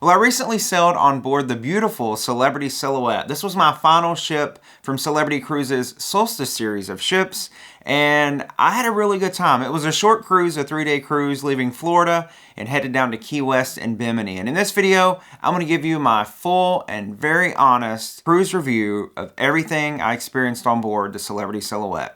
Well, I recently sailed on board the beautiful Celebrity Silhouette. This was my final ship from Celebrity Cruises' Solstice series of ships, and I had a really good time. It was a short cruise, a 3-day cruise, leaving Florida and headed down to Key West and Bimini. And in this video, I'm going to give you my full and very honest cruise review of everything I experienced on board the Celebrity Silhouette.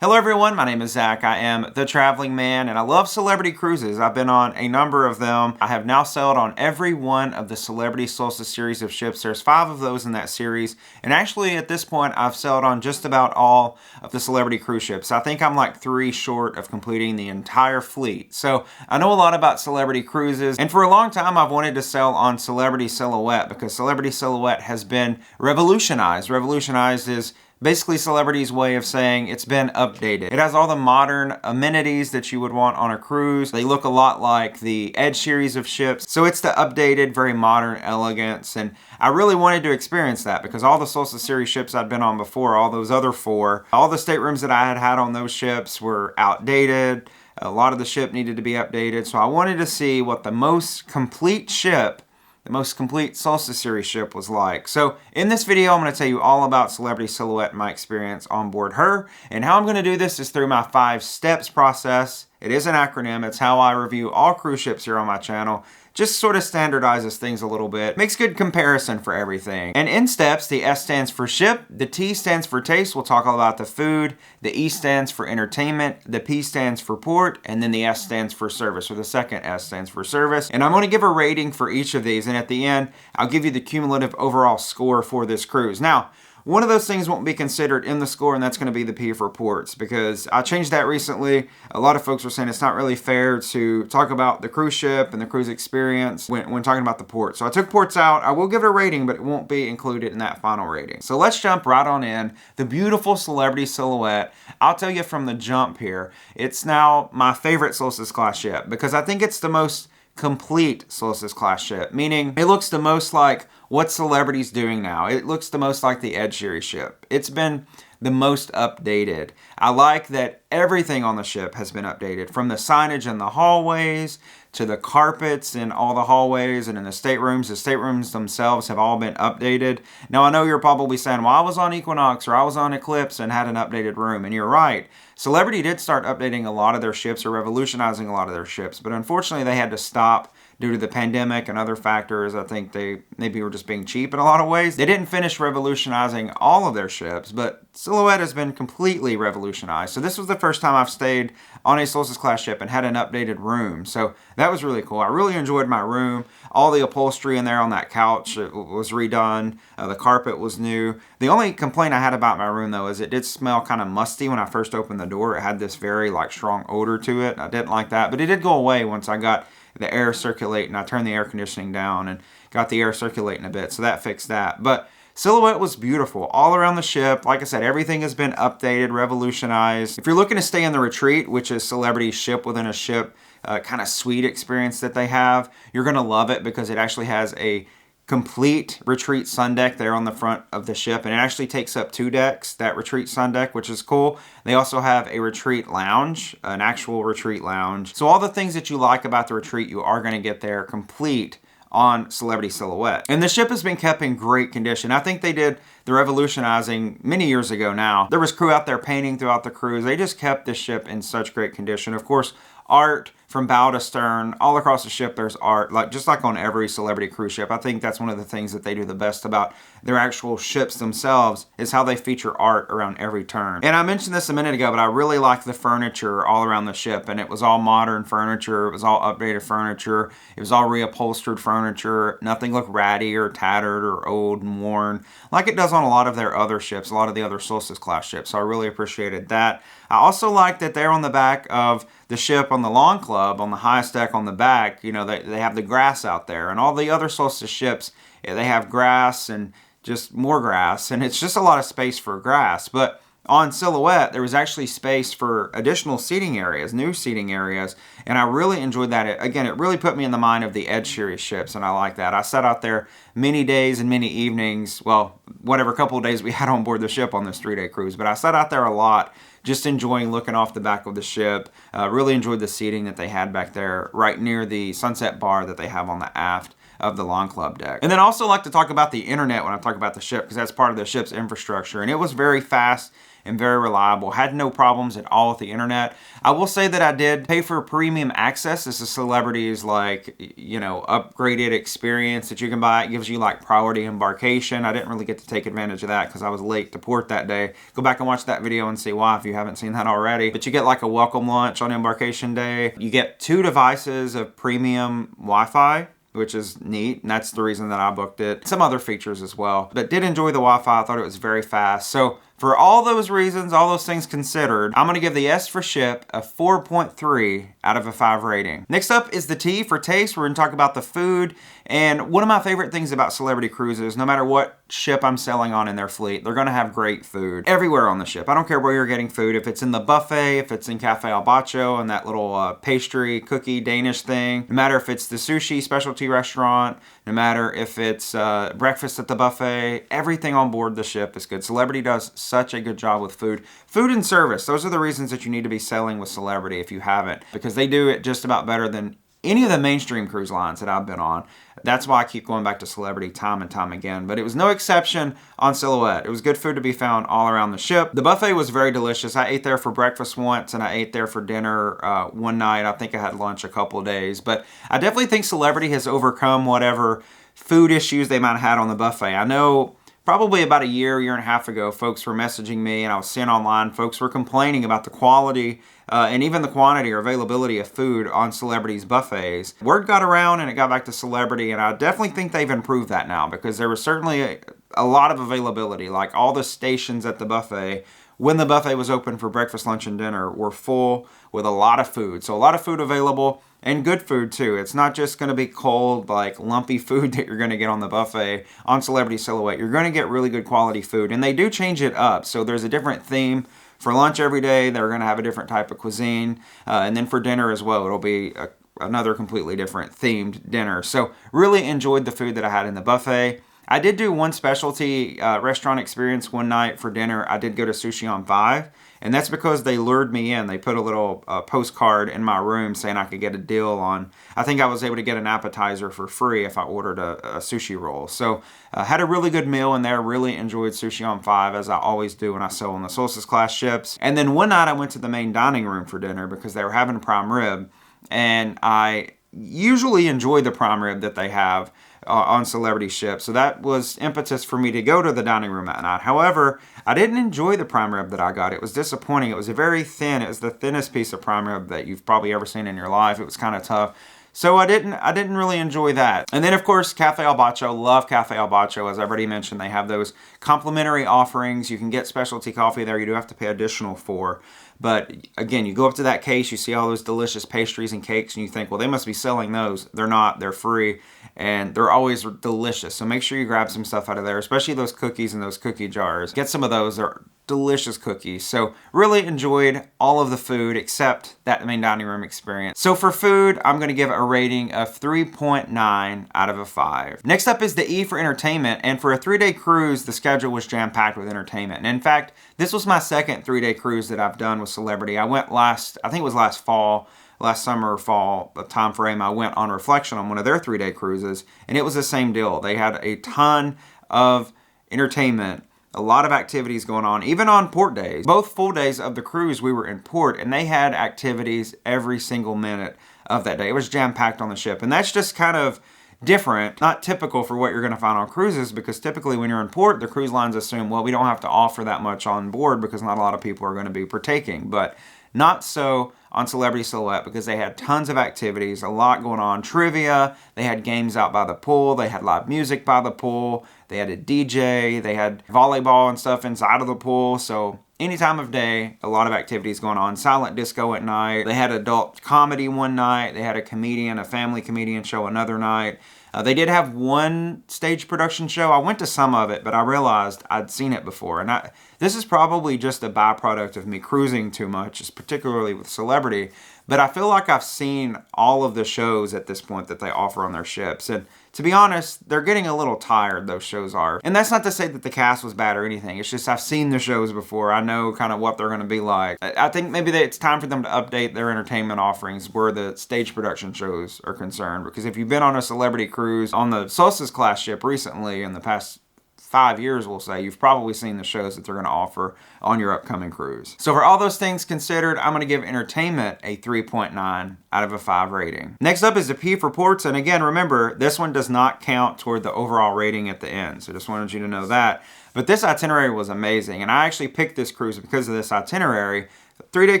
Hello everyone, my name is Zach. I am the Traveling Man and I love celebrity cruises. I've been on a number of them. I have now sailed on every one of the Celebrity Solstice series of ships. There's 5 of those in that series. And actually at this point, I've sailed on just about all of the Celebrity cruise ships. I think I'm like 3 short of completing the entire fleet. So I know a lot about celebrity cruises. And for a long time, I've wanted to sail on Celebrity Silhouette because Celebrity Silhouette has been revolutionized. Revolutionized is basically Celebrity's way of saying it's been updated. It has all the modern amenities that you would want on a cruise. They look a lot like the Edge series of ships. So it's the updated, very modern elegance. And I really wanted to experience that because all the Solstice series ships I'd been on before, all those other 4, all the staterooms that I had had on those ships were outdated. A lot of the ship needed to be updated. So I wanted to see what the most complete ship, the most complete Solstice series ship was like. So in this video, I'm going to tell you all about Celebrity Silhouette and my experience on board her. And how I'm going to do this is through my 5 steps process. It is an acronym. It's how I review all cruise ships here on my channel. Just sort of standardizes things a little bit. Makes good comparison for everything. And in steps, the S stands for ship, the T stands for taste. We'll talk all about the food. The E stands for entertainment. The P stands for port. And then the S stands for service, or the second S stands for service. And I'm going to give a rating for each of these. And at the end, I'll give you the cumulative overall score for this cruise. Now, one of those things won't be considered in the score, and that's going to be the P for ports, because I changed that recently. A lot of folks were saying it's not really fair to talk about the cruise ship and the cruise experience when talking about the port. So I took ports out. I will give it a rating, but it won't be included in that final rating. So let's jump right on in. The beautiful Celebrity Silhouette. I'll tell you from the jump here, it's now my favorite Solstice class ship because I think it's the most complete Solstice class ship, meaning it looks the most like what Celebrity's doing now. It looks the most like the Edge series ship. It's been the most updated. I like that everything on the ship has been updated, from the signage in the hallways to the carpets in all the hallways and in the staterooms. The staterooms themselves have all been updated. Now, I know you're probably saying, well, I was on Equinox or I was on Eclipse and had an updated room, and you're right. Celebrity did start updating a lot of their ships or revolutionizing a lot of their ships, but unfortunately they had to stop due to the pandemic and other factors. I think they maybe were just being cheap in a lot of ways. They didn't finish revolutionizing all of their ships, but Silhouette has been completely revolutionized. So this was the first time I've stayed on a Solstice class ship and had an updated room. So that was really cool. I really enjoyed my room. All the upholstery in there on that couch was redone. The carpet was new. The only complaint I had about my room, though, is it did smell kind of musty when I first opened the door. It had this very strong odor to it. I didn't like that, but it did go away once I got the air circulating. I turned the air conditioning down and got the air circulating a bit, so that fixed that. But Silhouette was beautiful all around the ship. Like I said, everything has been updated, revolutionized. If you're looking to stay in the retreat, which is Celebrity's ship within a ship, kind of suite experience that they have, you're going to love it because it actually has a complete retreat sun deck there on the front of the ship, and it actually takes up 2 decks, that retreat sun deck, which is cool. They also have a retreat lounge, an actual retreat lounge. So all the things that you like about the retreat, you are going to get there complete on Celebrity Silhouette. And the ship has been kept in great condition. I think they did the revolutionizing many years ago now. There was crew out there painting throughout the cruise. They just kept this ship in such great condition. Of course, art from bow to stern, all across the ship there's art, just like on every Celebrity cruise ship. I think that's one of the things that they do the best about their actual ships themselves, is how they feature art around every turn. And I mentioned this a minute ago, but I really like the furniture all around the ship, and it was all modern furniture, it was all updated furniture, it was all reupholstered furniture. Nothing looked ratty or tattered or old and worn like it does on a lot of their other ships, a lot of the other Solstice class ships. So I really appreciated that. I also like that they're on the back of the ship on the Lawn Club, on the highest deck on the back, they have the grass out there. And all the other Solstice ships, they have grass and just more grass. And it's just a lot of space for grass. But on Silhouette, there was actually space for additional seating areas, new seating areas, and I really enjoyed that. Again, it really put me in the mind of the Edge series ships, and I like that. I sat out there many days and many evenings, well, whatever couple of days we had on board the ship on this 3-day cruise, but I sat out there a lot, just enjoying looking off the back of the ship. Really enjoyed the seating that they had back there, right near the sunset bar that they have on the aft of the Lawn Club deck. And then I also like to talk about the internet when I talk about the ship, because that's part of the ship's infrastructure, and it was very fast and very reliable. Had no problems at all with the internet. I will say that I did pay for premium access. This is Celebrity's, like, you know, upgraded experience that you can buy. It gives you like priority embarkation. I didn't really get to take advantage of that because I was late to port that day. Go back and watch that video and see why if you haven't seen that already. But you get like a welcome lunch on embarkation day. You get 2 devices of premium Wi-Fi, which is neat, and that's the reason that I booked it. Some other features as well, but did enjoy the Wi-Fi. I thought it was very fast. So for all those reasons, all those things considered, I'm gonna give the S for ship a 4.3 out of a 5 rating. Next up is the T for taste. We're gonna talk about the food, and one of my favorite things about Celebrity Cruises, no matter what ship I'm sailing on in their fleet, they're gonna have great food everywhere on the ship. I don't care where you're getting food, if it's in the buffet, if it's in Cafe Al Bacio and that little pastry cookie Danish thing, no matter if it's the sushi specialty restaurant, no matter if it's breakfast at the buffet, everything on board the ship is good. Celebrity does such a good job with food. Food and service, those are the reasons that you need to be sailing with Celebrity if you haven't, because they do it just about better than any of the mainstream cruise lines that I've been on. That's why I keep going back to Celebrity time and time again. But it was no exception on Silhouette. It was good food to be found all around the ship. The buffet was very delicious. I ate there for breakfast once, and I ate there for dinner one night. I think I had lunch a couple of days. But I definitely think Celebrity has overcome whatever food issues they might have had on the buffet. I know probably about a year and a half ago, folks were messaging me, and I was seeing online, folks were complaining about the quality and even the quantity or availability of food on Celebrity's buffets. Word got around and it got back to Celebrity, and I definitely think they've improved that now, because there was certainly a lot of availability. Like, all the stations at the buffet, when the buffet was open for breakfast, lunch, and dinner, were full with a lot of food. So a lot of food available, and good food too. It's not just going to be cold, like lumpy food that you're going to get on the buffet on Celebrity Silhouette. You're going to get really good quality food, and they do change it up. So there's a different theme for lunch every day. They're going to have a different type of cuisine, and then for dinner as well, it'll be another completely different themed dinner. So really enjoyed the food that I had in the buffet. I did do one specialty restaurant experience one night for dinner. I did go to Sushi on 5, and that's because they lured me in. They put a little postcard in my room saying I could get a deal on, I think I was able to get an appetizer for free if I ordered a sushi roll. So had a really good meal in there, really enjoyed Sushi on 5, as I always do when I sail on the Solstice class ships. And then one night I went to the main dining room for dinner because they were having prime rib, and I usually enjoy the prime rib that they have on Celebrity ships. So that was impetus for me to go to the dining room that night. However, I didn't enjoy the prime rib that I got. It was disappointing. It was a very thin, it was the thinnest piece of prime rib that you've probably ever seen in your life. It was kind of tough. So I didn't really enjoy that. And then of course, Cafe Al Bacio, love Cafe Al Bacio. As I've already mentioned, they have those complimentary offerings. You can get specialty coffee there. You do have to pay additional for. But again, you go up to that case, you see all those delicious pastries and cakes, and you think, well, they must be selling those. They're not, they're free, and they're always delicious. So make sure you grab some stuff out of there, especially those cookies in those cookie jars. Get some of those. They're delicious cookies. So really enjoyed all of the food except that main dining room experience. So for food, I'm going to give it a rating of 3.9 out of a 5. Next up is the E for entertainment, and for a 3-day cruise, the schedule was jam-packed with entertainment. And in fact, this was my second 3-day cruise that I've done with Celebrity. I went I think it was last summer or fall time frame. I went on Reflection on one of their 3-day cruises, and it was the same deal. They had a ton of entertainment, a lot of activities going on, even on port days. Both full days of the cruise, we were in port, and they had activities every single minute of that day. It was jam-packed on the ship, and that's just kind of different, not typical for what you're going to find on cruises, because typically when you're in port, the cruise lines assume, well, we don't have to offer that much on board because not a lot of people are going to be partaking. But not so on Celebrity Silhouette, because they had tons of activities, a lot going on. Trivia, they had games out by the pool, they had live music by the pool, they had a DJ, they had volleyball and stuff inside of the pool. So any time of day, a lot of activities going on. Silent disco at night. They had adult comedy one night. They had a family comedian show another night. They did have one stage production show. I went to some of it, but I realized I'd seen it before. And this is probably just a byproduct of me cruising too much, particularly with Celebrity. But I feel like I've seen all of the shows at this point that they offer on their ships. And to be honest, they're getting a little tired, those shows are. And that's not to say that the cast was bad or anything. It's just I've seen the shows before. I know kind of what they're going to be like. I think maybe it's time for them to update their entertainment offerings where the stage production shows are concerned. Because if you've been on a Celebrity cruise on the Solstice class ship recently in the past 5 years, we'll say, you've probably seen the shows that they're going to offer on your upcoming cruise. So for all those things considered, I'm going to give entertainment a 3.9 out of a 5 rating. Next up is the P for ports. And again, remember, this one does not count toward the overall rating at the end. So just wanted you to know that. But this itinerary was amazing. And I actually picked this cruise because of this itinerary. 3-day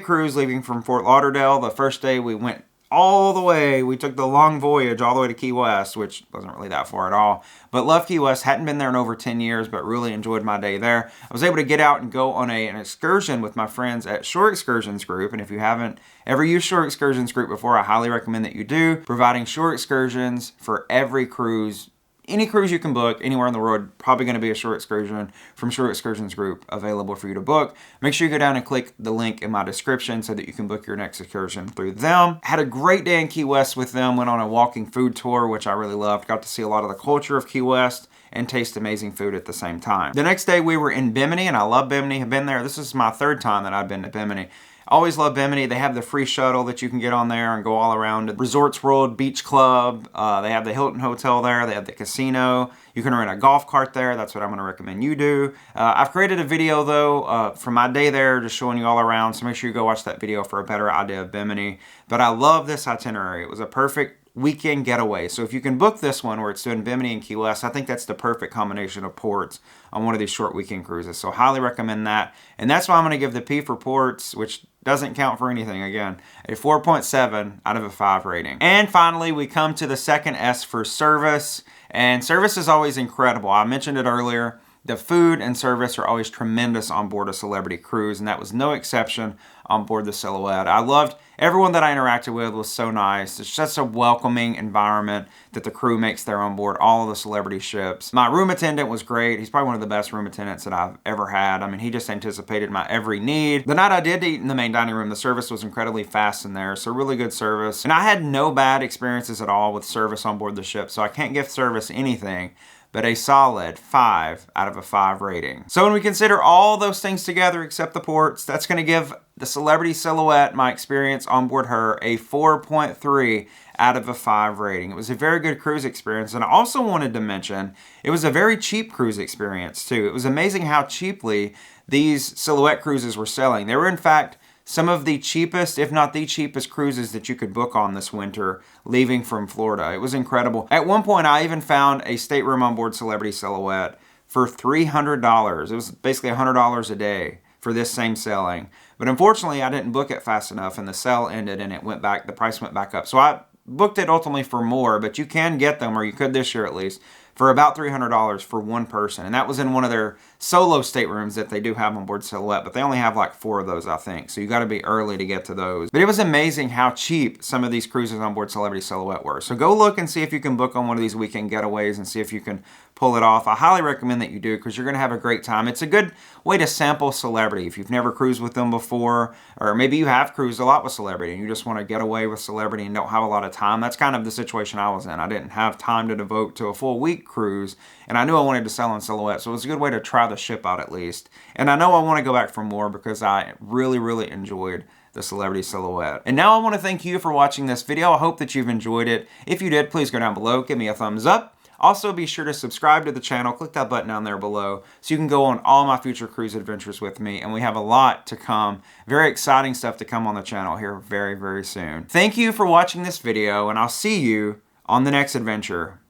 cruise leaving from Fort Lauderdale. The first day we went all the way. We took the long voyage all the way to Key West, which wasn't really that far at all. But love Key West. Hadn't been there in over 10 years, but really enjoyed my day there. I was able to get out and go on an excursion with my friends at Shore Excursions Group. And if you haven't ever used Shore Excursions Group before, I highly recommend that you do. Providing shore excursions for every cruise. Any cruise you can book anywhere in the world, probably going to be a shore excursion from Shore Excursions Group available for you to book. Make sure you go down and click the link in my description so that you can book your next excursion through them. Had a great day in Key West with them. Went on a walking food tour, which I really loved. Got to see a lot of the culture of Key West and taste amazing food at the same time. The next day we were in Bimini, and I love Bimini. I've been there. This is my 3rd time that I've been to Bimini. Always love Bimini. They have the free shuttle that you can get on there and go all around the Resorts World Beach Club. They have the Hilton Hotel there. They have the casino. You can rent a golf cart there. That's what I'm going to recommend you do. I've created a video, though, from my day there, just showing you all around. So make sure you go watch that video for a better idea of Bimini. But I love this itinerary. It was a perfect weekend getaway. So if you can book this one where it's doing Bimini and Key West, I think that's the perfect combination of ports on one of these short weekend cruises. So highly recommend that. And that's why I'm going to give the P for ports, which doesn't count for anything, again, a 4.7 out of a 5 rating. And finally, we come to the second S for service. And service is always incredible. I mentioned it earlier. The food and service are always tremendous on board a Celebrity cruise, and that was no exception on board the Silhouette. I loved everyone that I interacted with was so nice. It's just a welcoming environment that the crew makes there on board all of the Celebrity ships. My room attendant was great. He's probably one of the best room attendants that I've ever had. I mean, he just anticipated my every need. The night I did eat in the main dining room, the service was incredibly fast in there, so really good service. And I had no bad experiences at all with service on board the ship, so I can't give service anything but a solid 5 out of a 5 rating. So when we consider all those things together except the ports, that's going to give the Celebrity Silhouette, my experience on board her, a 4.3 out of a 5 rating. It was a very good cruise experience, and I also wanted to mention it was a very cheap cruise experience too. It was amazing how cheaply these Silhouette cruises were selling. They were in fact some of the cheapest, if not the cheapest, cruises that you could book on this winter leaving from Florida. It was incredible. At one point, I even found a stateroom on board Celebrity Silhouette for $300. It was basically $100 a day for this same sailing. But unfortunately, I didn't book it fast enough, and the sale ended, and the price went back up. So I booked it ultimately for more, but you can get them, or you could this year at least, for about $300 for one person. And that was in one of their solo staterooms that they do have on board Silhouette, but they only have like 4 of those, I think. So you got to be early to get to those. But it was amazing how cheap some of these cruises on board Celebrity Silhouette were. So go look and see if you can book on one of these weekend getaways and see if you can pull it off. I highly recommend that you do, because you're going to have a great time. It's a good way to sample Celebrity if you've never cruised with them before, or maybe you have cruised a lot with Celebrity and you just want to get away with Celebrity and don't have a lot of time. That's kind of the situation I was in. I didn't have time to devote to a full week cruise, and I knew I wanted to sail on Silhouette, so it was a good way to try the ship out at least. And I know I want to go back for more because I really, really enjoyed the Celebrity Silhouette. And now I want to thank you for watching this video. I hope that you've enjoyed it. If you did, please go down below, give me a thumbs up. Also, be sure to subscribe to the channel. Click that button down there below so you can go on all my future cruise adventures with me. And we have a lot to come. Very exciting stuff to come on the channel here very, very soon. Thank you for watching this video, and I'll see you on the next adventure.